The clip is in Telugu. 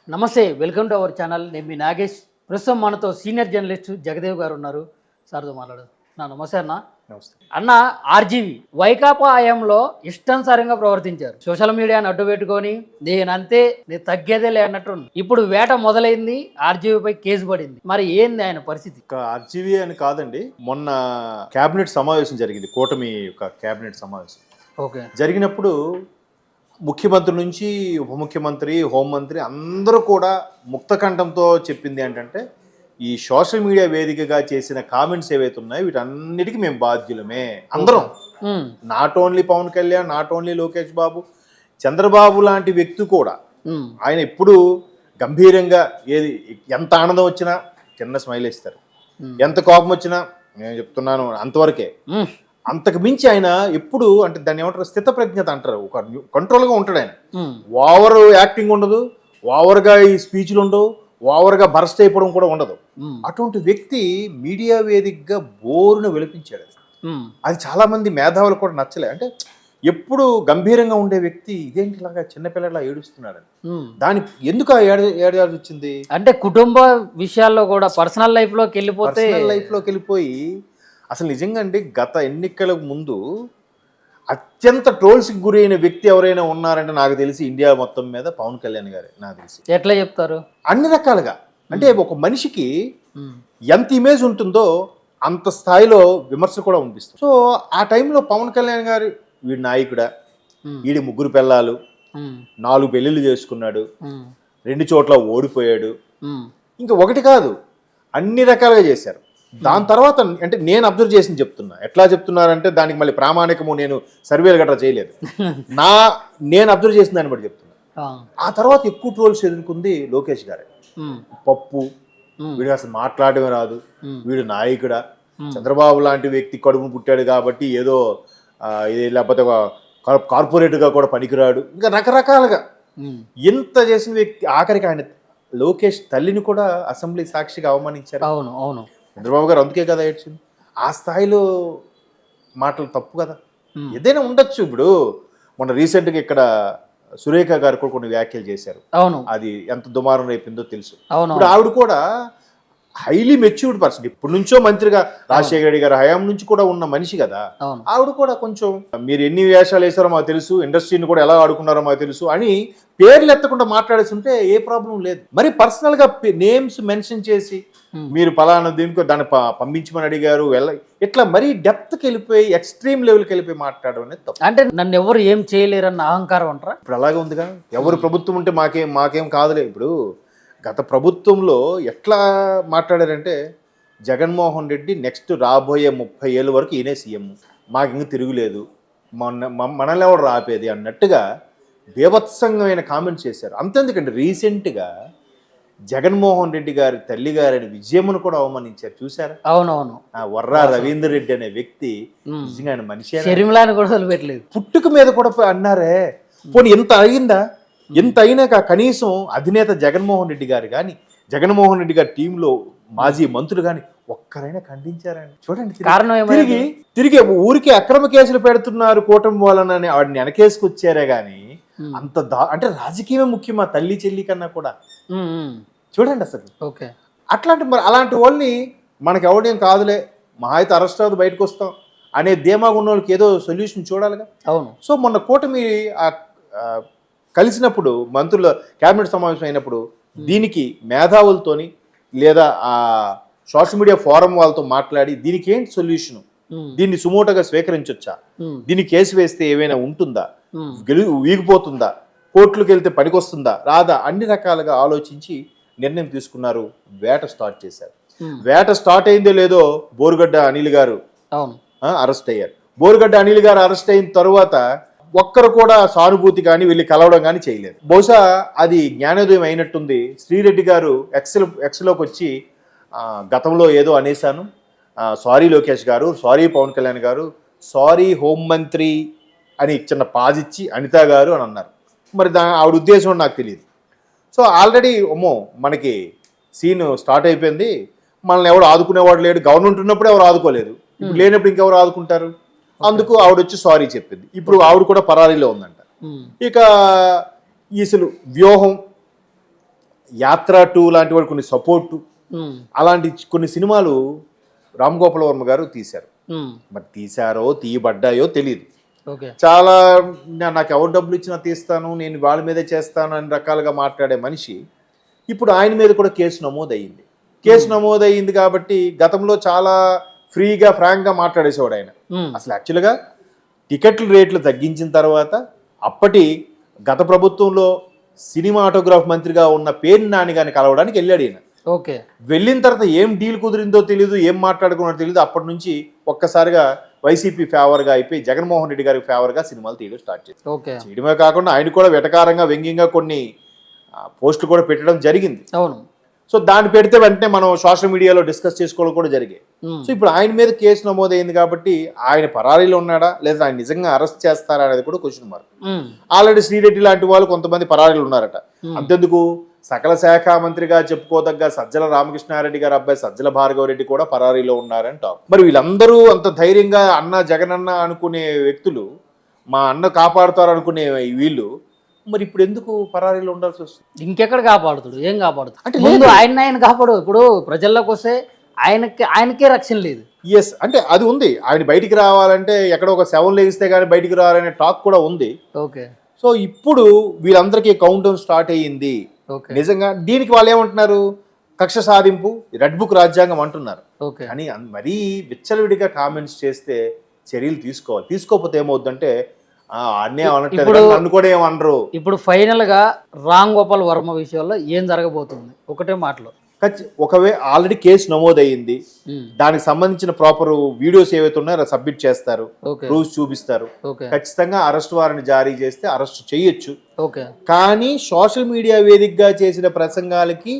నమస్తే, వెల్కమ్ టు అవర్ ఛానల్. నేను మీ నాగేష్. ప్రస్తుతం మనతో సీనియర్ జర్నలిస్ట్ జగదేవ్ గారు ఉన్నారు. సార్తో మాట్లాడదు. నమస్తే అన్న. నమస్తే అన్న, ఆర్జీవి వైకాపా హయాంలో ఇష్టానుసారంగా ప్రవర్తించారు. సోషల్ మీడియాని అడ్డు పెట్టుకొని నేనంతే, నేను తగ్గేదేలే అన్నట్టు. ఇప్పుడు వేట మొదలైంది, ఆర్జీవీపై కేసు పడింది. మరి ఏంది ఆయన పరిస్థితి? ఆర్జీవీ అని కాదండి, మొన్న కేబినెట్ సమావేశం జరిగింది, కూటమి యొక్క కేబినెట్ సమావేశం. ఓకే. జరిగినప్పుడు ముఖ్యమంత్రి నుంచి ఉప ముఖ్యమంత్రి, హోంమంత్రి అందరూ కూడా ముక్తకంఠంతో చెప్పింది ఏంటంటే, ఈ సోషల్ మీడియా వేదికగా చేసిన కామెంట్స్ ఏవైతే ఉన్నాయో వీటన్నిటికీ మేము బాధ్యులమే అందరం. Not only Pawan Kalyan, not only Lokesh Babu, Chandrababu లాంటి వ్యక్తి కూడా ఆయన ఎప్పుడు గంభీరంగా ఏది ఎంత ఆనందం వచ్చినా చిన్న స్మైల్ ఇస్తారు, ఎంత కోపం వచ్చినా నేను చెప్తున్నాను అంతవరకే. అంతకు మించి ఆయన ఎప్పుడు అంటే దాన్ని ఏమంటారు, స్థితప్రజ్ఞత అంటారు, ఒక కంట్రోల్గా ఉంటాడు ఆయన. ఓవర్ యాక్టింగ్ ఉండదు, ఓవర్గా ఈ స్పీచ్లు ఉండవు, ఓవర్గా బరస్ట్ అయిపోవడం కూడా ఉండదు. అటువంటి వ్యక్తి మీడియా వేదికగా బోరును వెలిపించాడు. అది చాలా మంది మేధావులు కూడా నచ్చలే. అంటే ఎప్పుడు గంభీరంగా ఉండే వ్యక్తి ఇదేంటి ఇలాగా చిన్నపిల్లలా ఏడుస్తున్నాడు. దాని ఎందుకు ఏడాది వచ్చింది అంటే కుటుంబ విషయాల్లో కూడా పర్సనల్ లైఫ్లోకి వెళ్ళిపోయి అసలు నిజంగా అండి, గత ఎన్నికలకు ముందు అత్యంత ట్రోల్స్కి గురైన వ్యక్తి ఎవరైనా ఉన్నారంటే నాకు తెలిసి ఇండియా మొత్తం మీద పవన్ కళ్యాణ్ గారే. నాకు తెలిసి ఎట్లా చెప్తారు, అన్ని రకాలుగా. అంటే ఒక మనిషికి ఎంత ఇమేజ్ ఉంటుందో అంత స్థాయిలో విమర్శ కూడా అనిపిస్తుంది. సో ఆ టైంలో పవన్ కళ్యాణ్ గారు వీడి నాయకుడా, వీడి 3 పిల్లలు, 4 పెళ్ళిళ్ళు చేసుకున్నాడు, 2 చోట్ల ఓడిపోయాడు, ఇంకా ఒకటి కాదు అన్ని రకాలుగా చేశారు. దాని తర్వాత అంటే నేను అబ్జర్వ్ చేసింది చెప్తున్నా. ఎట్లా చెప్తున్నారంటే దానికి మళ్ళీ ప్రామాణికము, నేను సర్వేలు గట్రా చేయలేదు, నేను అబ్జర్వ్ చేసిన దాన్ని బట్టి చెప్తున్నా. ఆ తర్వాత ఎక్కువ ట్రోల్స్ ఎదుర్కొంది లోకేష్ గారే. పప్పు, వీడు అసలు మాట్లాడమే రాదు, వీడు నాయకుడా, చంద్రబాబు లాంటి వ్యక్తి కడుపును పుట్టాడు కాబట్టి ఏదో లేకపోతే కార్పొరేట్గా కూడా పనికిరాడు, ఇంకా రకరకాలుగా ఎంత చేసిన వ్యక్తి. ఆఖరికి ఆయన లోకేష్ తల్లిని కూడా అసెంబ్లీ సాక్షిగా అవమానించారు. అవును అవును, చంద్రబాబు గారు అందుకే కదా ఏడ్చింది. ఆ స్థాయిలో మాటలు తప్పు కదా, ఏదైనా ఉండొచ్చు. ఇప్పుడు మొన్న రీసెంట్గా ఇక్కడ సురేఖ గారు కూడా కొన్ని వ్యాఖ్యలు చేశారు. అవును, అది ఎంత దుమారం రేపిందో తెలుసు. అవును, ఇప్పుడు ఆవిడ కూడా హైలీ మెచ్యూర్డ్ పర్సన్, ఇప్పటి నుంచో మంత్రిగా రాజశేఖర రెడ్డి గారు హయాం నుంచి కూడా ఉన్న మనిషి కదా. ఆవిడ కూడా కొంచెం మీరు ఎన్ని వేషాలు వేసారో మాకు తెలుసు, ఇండస్ట్రీని కూడా ఎలా ఆడుకున్నారో మాకు తెలుసు అని పేర్లు ఎత్తకుండా మాట్లాడేసి ఉంటే ఏ ప్రాబ్లం లేదు. మరి పర్సనల్ గా నేమ్స్ మెన్షన్ చేసి మీరు పలానా దీనికి దాన్ని పంపించమని అడిగారు, ఇట్లా మరీ డెప్త్కి వెళ్ళిపోయి ఎక్స్ట్రీమ్ లెవెల్కి వెళ్ళిపోయి మాట్లాడడం అనేది తప్పు. అంటే నన్ను ఎవరు ఏం చేయలేరన్న అహంకారం అంటారా? ఇప్పుడు అలాగే ఉందిగా, ఎవరు ప్రభుత్వం ఉంటే మాకేం కాదులే. ఇప్పుడు గత ప్రభుత్వంలో ఎట్లా మాట్లాడారంటే, జగన్మోహన్ రెడ్డి నెక్స్ట్ రాబోయే 30 ఏళ్ళ వరకు ఈయనే సీఎం, మాకు ఇంక తిరుగులేదు, మనల్ని ఎవరు రాపేది అన్నట్టుగా బీభత్సంగమైన కామెంట్స్ చేశారు. అంతెందుకంటే రీసెంట్గా జగన్మోహన్ రెడ్డి గారి తల్లి గారిని విజయమ్మను కూడా అవమానించారు, చూసారా? అవునవును. వర్రా రవీందర్ రెడ్డి అనే వ్యక్తి నిజంగా ఆయన మనిషి, షర్మిలాని కూడా వదిలిపెట్టలేదు, పుట్టుక మీద కూడా అన్నారే. పోనీ ఎంత అయిందా? ఎంత అయినాక కనీసం అధినేత జగన్మోహన్ రెడ్డి గారు కానీ, జగన్మోహన్ రెడ్డి గారి టీంలో మాజీ మంత్రులు కానీ ఒక్కరైనా ఖండించారండి? చూడండి, కారణం తిరిగి ఊరికి అక్రమ కేసులు పెడుతున్నారు కూటమి వాళ్ళని ఆవిడని వెనకేసుకొచ్చారే గాని అంత అంటే రాజకీయమే ముఖ్యమా తల్లి చెల్లి కన్నా కూడా? చూడండి అసలు. ఓకే, మరి అలాంటి వాళ్ళని మనకి ఎవడేం కాదులే, మా అయితే అరెస్ట్ అవ్వదు, బయటకు వస్తాం అనే ధీమాగా ఉన్న వాళ్ళకి ఏదో సొల్యూషన్ చూడాలిగా. అవును. సో మొన్న కూటమి కలిసినప్పుడు, మంత్రుల కేబినెట్ సమావేశం అయినప్పుడు దీనికి మేధావులతోని లేదా ఆ సోషల్ మీడియా ఫోరం వాళ్ళతో మాట్లాడి దీనికి ఏంటి సొల్యూషన్, దీన్ని సుమోటోగా స్వీకరించొచ్చా, దీన్ని కేసు వేస్తే ఏమైనా ఉంటుందా, వీగిపోతుందా, కోర్టులకు వెళ్తే పనికొస్తుందా రాదా, అన్ని రకాలుగా ఆలోచించి నిర్ణయం తీసుకున్నారు. వేట స్టార్ట్ చేశారు. వేట స్టార్ట్ అయిందో లేదో బోరుగడ్డ అనిల్ గారు అరెస్ట్ అయ్యారు. బోరుగడ్డ అనిల్ గారు అరెస్ట్ అయిన తర్వాత ఒక్కరు కూడా సానుభూతి కానీ వెళ్ళి కలవడం కానీ చేయలేదు. బహుశా అది జ్ఞానోదయం అయినట్టుంది. శ్రీరెడ్డి గారు ఎక్స్లోకి వచ్చి గతంలో ఏదో అనేశాను, సారీ లోకేష్ గారు, సారీ పవన్ కళ్యాణ్ గారు, సారీ హోంమంత్రి అని చిన్న పాజిచ్చి అనితా గారు అని అన్నారు. మరి ఆవిడ ఉద్దేశం నాకు తెలియదు. సో ఆల్రెడీ మనకి సీన్ స్టార్ట్ అయిపోయింది, మనల్ని ఎవరు ఆదుకునేవాడు లేడు, గవర్నమెంట్ ఉన్నప్పుడు ఎవరు ఆదుకోలేదు, ఇప్పుడు లేనప్పుడు ఇంకెవరు ఆదుకుంటారు, అందుకు ఆవిడ వచ్చి సారీ చెప్పింది. ఇప్పుడు ఆవిడ కూడా పరారీలో ఉందంట. ఇక అసలు వ్యూహం యాత్ర 2 లాంటి వాడు కొన్ని సపోర్టు ఉమ్, అలాంటి కొన్ని సినిమాలు రామ్ గోపాల్ వర్మ గారు తీశారు. ఉమ్, మరి తీశారో తీయబడ్డాయో తెలియదు. ఓకే. చాలా నాకు ఎవరు డబ్బులు ఇచ్చినా తీస్తాను, నేను వాళ్ళ మీదే చేస్తాను అని రకాలుగా మాట్లాడే మనిషి ఇప్పుడు ఆయన మీద కూడా కేసు నమోదయ్యింది. కేసు నమోదయ్యింది కాబట్టి గతంలో చాలా ఫ్రీగా ఫ్రాంక్గా మాట్లాడేసేవాడు ఆయన. ఉమ్, అసలు యాక్చువల్గా టికెట్ల రేట్లు తగ్గించిన తర్వాత అప్పటి గత ప్రభుత్వంలో సినిమాటోగ్రాఫ్ మంత్రిగా ఉన్న పేర్ని నాని గారిని కలవడానికి వెళ్ళాడు ఈయన. ఓకే. వెళ్ళిన తర్వాత ఏం డీల్ కుదిరిందో తెలియదు, ఏం మాట్లాడుకున్నారో తెలియదు. అప్పటి నుంచి ఒక్కసారిగా వైసీపీ ఫేవర్గా అయిపోయి జగన్మోహన్ రెడ్డి గారికి ఫేవర్గా సినిమాలు తీయడం స్టార్ట్ చేశారు. ఓకే. చేయడమే కాకుండా ఆయన కూడా వెటకారంగా వ్యంగ్యంగా కొన్ని పోస్టులు కూడా పెట్టడం జరిగింది. అవును. సో దాన్ని పెడితే వెంటనే మనం సోషల్ మీడియాలో డిస్కస్ చేసుకోవడం కూడా జరిగాయి. ఉమ్, సో ఇప్పుడు ఆయన మీద కేసు నమోదైంది కాబట్టి ఆయన పరారీలో ఉన్నాడా లేదా ఆయన నిజంగా అరెస్ట్ చేస్తారా అనేది కూడా క్వశ్చన్ మార్క్. ఉమ్, ఆల్రెడీ శ్రీరెడ్డి లాంటి వాళ్ళు కొంతమంది పరారీలు ఉన్నారట. అంతెందుకు సకల శాఖ మంత్రిగా చెప్పుకోదగ్గ సజ్జల రామకృష్ణారెడ్డి గారి అబ్బాయి సజ్జల భార్గవరెడ్డి కూడా పరారీలో ఉన్నారని టాక్. మరి వీళ్ళందరూ అంత ధైర్యంగా అన్న జగనన్న అనుకునే వ్యక్తులు, మా అన్న కాపాడుతారు అనుకునే వీళ్ళు మరి ఇప్పుడు ఎందుకు పరారీలో ఉండాల్సి వస్తుంది? ఇంకెక్కడ కాపాడుతాడు? ఏం కాపాడుతాడు అంటే ముందు ఆయన కాపాడు. ఇప్పుడు ప్రజల్లోకి వస్తే ఆయనకే రక్షణ లేదు. ఎస్, అంటే అది ఉంది. ఆయన బయటికి రావాలంటే ఎక్కడో ఒక శవం లేగిస్తే కానీ బయటికి రావాలనే టాక్ కూడా ఉంది. ఓకే. సో ఇప్పుడు వీళ్ళందరికీ కౌంట్ డౌన్ స్టార్ట్ అయ్యింది. ఓకే. నిజంగా దీనికి వాళ్ళు ఏమంటున్నారు? కక్ష సాధింపు, రెడ్ బుక్ రాజ్యాంగం అంటున్నారు. ఓకే. కానీ మరీ విచ్చలవిడిగా కామెంట్స్ చేస్తే చర్యలు తీసుకోవాలి. తీసుకోకపోతే ఏమవుతుందంటే అన్నీ అనట్లేదు, నన్ను కూడా ఏమనరు. ఇప్పుడు ఫైనల్ గా రామ్ గోపాల్ వర్మ విషయంలో ఏం జరగబోతుంది? ఒకటే మాటలో ఒకవేళ ఆల్రెడీ కేసు నమోదయ్యింది, ఉమ్, దానికి సంబంధించిన ప్రాపర్ వీడియోస్ ఏవైతే ఉన్నాయో సబ్మిట్ చేస్తారు, ఓకే. ప్రూఫ్స్ చూపిస్తారు. ఓకే. ఖచ్చితంగా అరెస్ట్ వారెంట్ జారీ చేస్తే అరెస్ట్ చేయొచ్చు. ఓకే. కానీ సోషల్ మీడియా వేదికగా చేసిన ప్రసంగాలకి